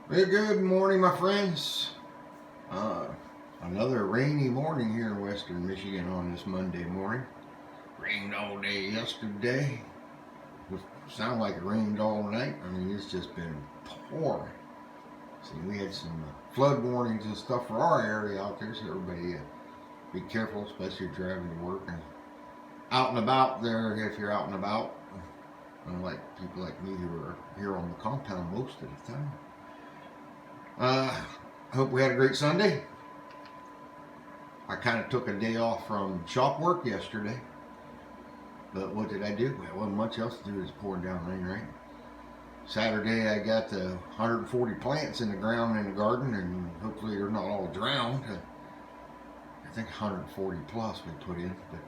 Well, good morning, my friends. Another rainy morning here in western Michigan on this Monday morning. Rained all day yesterday. It sounded like it rained all night. I mean, it's just been pouring. See, we had some flood warnings and stuff for our area out there, so everybody be careful, especially if you're driving to work and out and about there. If you're out and about, unlike people like me who are here on the compound most of the time. I hope we had a great Sunday. I kind of took a day off from shop work yesterday. But what did I do? Well, wasn't much else to do. It's pouring down rain, right? Saturday I got the 140 plants in the ground in the garden, and hopefully they're not all drowned. I think 140 plus we put in, but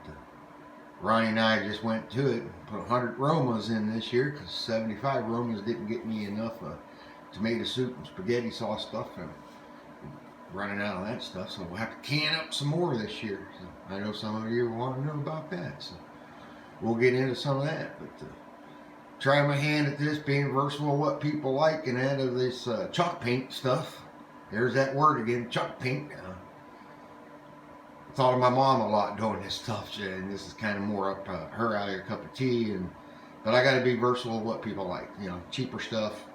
Ronnie and I just went to it and put 100 Romas in this year because 75 Romas didn't get me enough tomato soup and spaghetti sauce stuff, and running out of that stuff, so we'll have to can up some more this year. So I know some of you want to know about that, so we'll get into some of that. But try my hand at this, being versatile, what people like, and out of this chalk paint stuff. There's that word again, chalk paint. I thought of my mom a lot doing this stuff, and this is kind of more up her alley, a cup of tea. But I got to be versatile with what people like. You know, cheaper stuff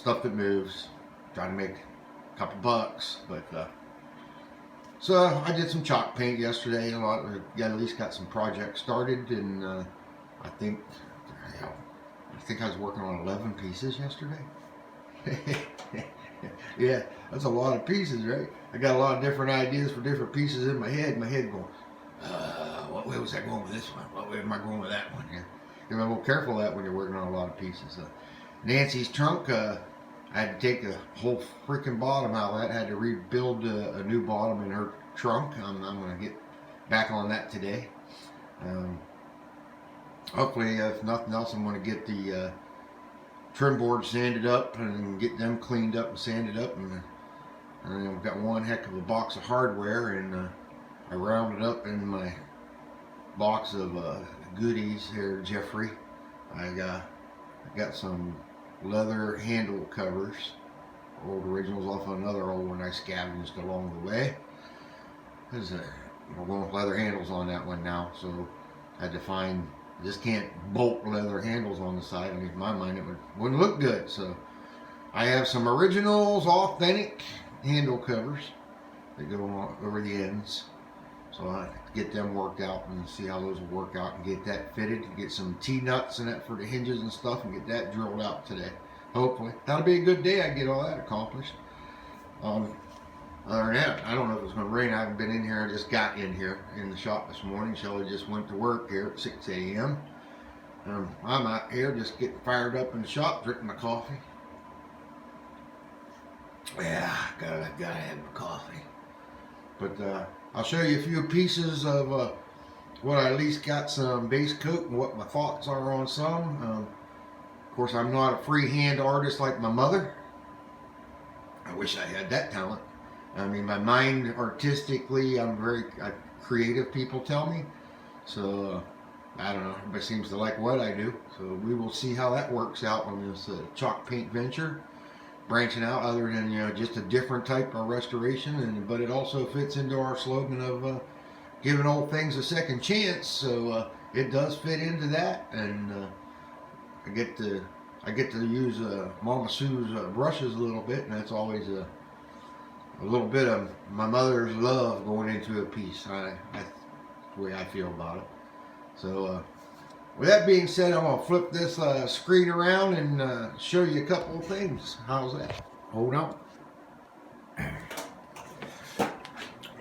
that moves. Try to make a couple bucks, but so I did some chalk paint yesterday. At least got some projects started, and I think I was working on 11 pieces yesterday. Yeah, that's a lot of pieces, right? I got a lot of different ideas for different pieces in my head. My head going, what way was I going with this one? What way am I going with that one? Yeah, you're a little careful of that when you're working on a lot of pieces. Nancy's trunk, I had to take the whole freaking bottom out of that. I had to rebuild a new bottom in her trunk. I'm going to get back on that today. Hopefully, if nothing else, I'm going to get the trim boards sanded up and get them cleaned up and sanded up. And I've got one heck of a box of hardware, and I rounded up in my box of goodies here, Jeffrey. I got some leather handle covers, old originals off of another old one I scavenged along the way. We're going with leather handles on that one now, so I had to find. Just can't bolt leather handles on the side. I mean, in my mind, it wouldn't look good. So I have some originals, authentic handle covers that go over the ends. So I get them worked out and see how those will work out and get that fitted. Get some T-nuts and that for the hinges and stuff and get that drilled out today. Hopefully. That'll be a good day. I can get all that accomplished. Other than that, I don't know if it's going to rain. I haven't been in here. I just got in here in the shop this morning. Shelley just went to work here at 6 a.m. I'm out here just getting fired up in the shop, drinking my coffee. Yeah, gotta have my coffee. But I'll show you a few pieces of what I at least got some base coat and what my thoughts are on some. Of course, I'm not a freehand artist like my mother. I wish I had that talent. I mean, my mind artistically, I'm very creative, people tell me. So, I don't know. Everybody seems to like what I do. So, we will see how that works out on this chalk paint venture. Branching out other than, just a different type of restoration. But it also fits into our slogan of giving old things a second chance. So, it does fit into that. And I get to use Mama Sue's brushes a little bit. And that's always a little bit of my mother's love going into a piece. That's the way I feel about it. So, with that being said, I'm going to flip this screen around and show you a couple of things. How's that? Hold on.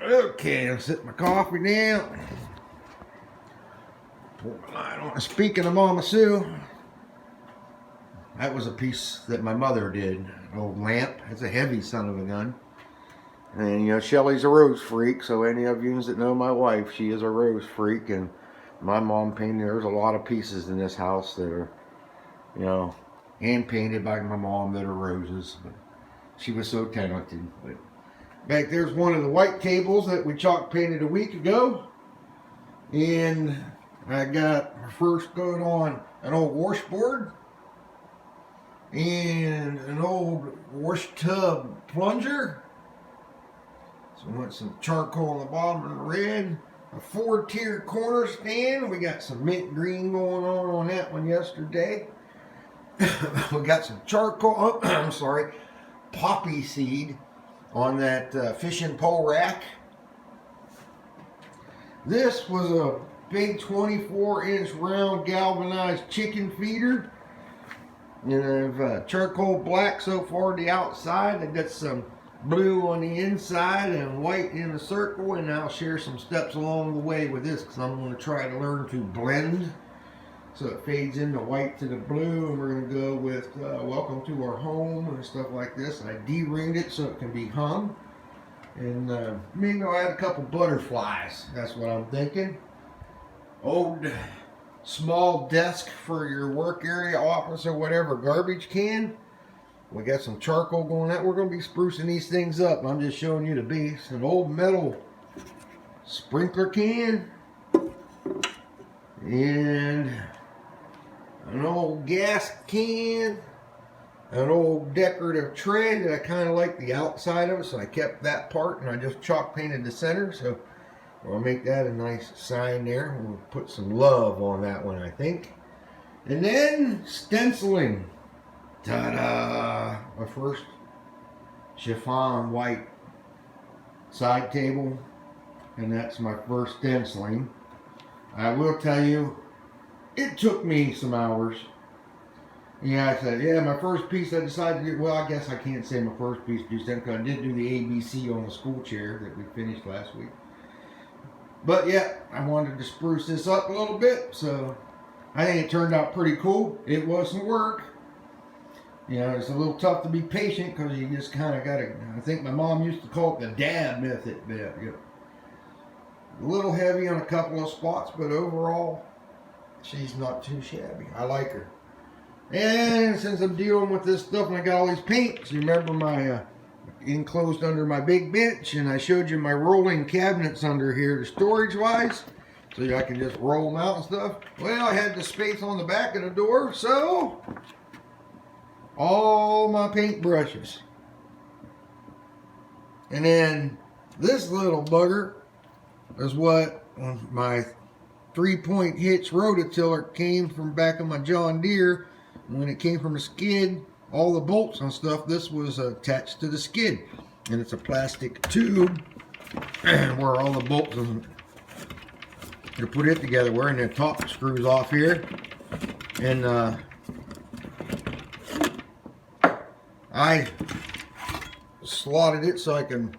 Okay, I'll sit my coffee down. Pour my light on. Speaking of Mama Sue, that was a piece that my mother did. An old lamp. It's a heavy son of a gun. And, Shelley's a rose freak, so any of you that know my wife, she is a rose freak, and my mom painted. There's a lot of pieces in this house that are, hand painted by my mom that are roses. But she was so talented. But back there's one of the white cables that we chalk painted a week ago. And I got my first coat on an old washboard. and an old wash tub plunger. So I want some charcoal on the bottom and red. A 4-tier corner stand. We got some mint green going on that one yesterday. We got some charcoal, I'm sorry, poppy seed on that fishing pole rack. This was a big 24-inch round galvanized chicken feeder. And I've charcoal black so far the outside. I got some blue on the inside and white in the circle, and I'll share some steps along the way with this because I'm going to try to learn to blend so it fades into white to the blue, and we're going to go with welcome to our home and stuff like this. I de-ringed it so it can be hung, and maybe I'll add a couple butterflies. That's what I'm thinking. Old small desk for your work area, office, or whatever, garbage can. We got some charcoal going out. We're going to be sprucing these things up. I'm just showing you the base. An old metal sprinkler can. And an old gas can. An old decorative tray that I kind of like the outside of it, so I kept that part and I just chalk painted the center. So we'll make that a nice sign there. We'll put some love on that one, I think. And then stenciling. Ta-da! My first chiffon white side table, and that's my first stenciling. I will tell you, it took me some hours. Yeah, I said, yeah, my first piece I decided to do, well, I guess I can't say my first piece because I did do the ABC on the school chair that we finished last week. But yeah, I wanted to spruce this up a little bit, so I think it turned out pretty cool. It was some work. You know, it's a little tough to be patient because you just kind of got to, I think my mom used to call it the dab method. But, you know, a little heavy on a couple of spots, but overall, she's not too shabby. I like her. And since I'm dealing with this stuff and I got all these paints, you remember my enclosed under my big bench, and I showed you my rolling cabinets under here, storage-wise, so I can just roll them out and stuff. Well, I had the space on the back of the door, so all my paint brushes. And then this little bugger is what my 3-point hitch rototiller came from back of my John Deere. When it came from the skid, all the bolts and stuff, this was attached to the skid. And it's a plastic tube where all the bolts and to put it together were, and the top screws off here. And I slotted it so I can,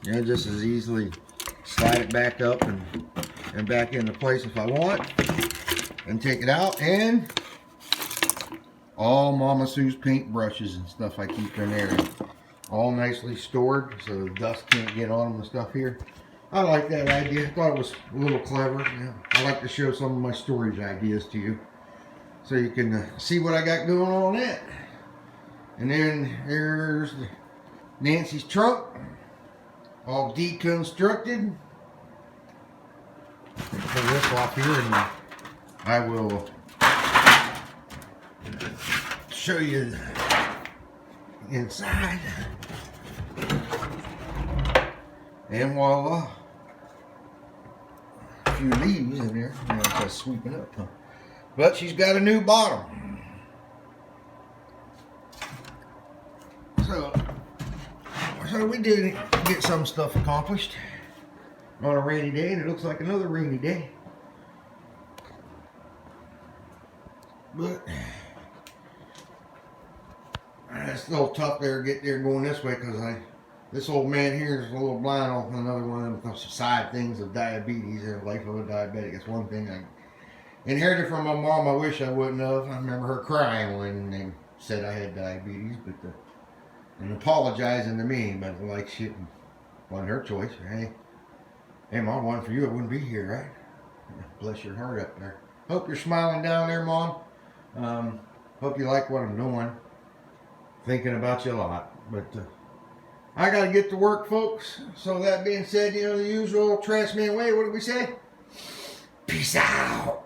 you know, just as easily slide it back up and back into place if I want, and take it out. And all Mama Sue's paint brushes and stuff I keep in there, all nicely stored so the dust can't get on them and stuff here. I like that idea. I thought it was a little clever. Yeah, I like to show some of my storage ideas to you so you can see what I got going on it. And then there's Nancy's trunk, all deconstructed. Pull this off here and I will show you inside. And voila, a few leaves in there. You know, just sweeping up, huh? But she's got a new bottom. So we did get some stuff accomplished on a rainy day, and it looks like another rainy day. But it's a little tough there to get there going this way because this old man here is a little blind off another one of them side things of diabetes and life of a diabetic. It's one thing I inherited from my mom. I wish I wouldn't have. I remember her crying when they said I had diabetes, but and apologizing to me, but like shit, wasn't her choice. Hey, Mom, one for you, I wouldn't be here, right? Bless your heart up there. Hope you're smiling down there, Mom. Hope you like what I'm doing. Thinking about you a lot, but I gotta get to work, folks. So that being said, you know, the usual trash man way. What do we say? Peace out.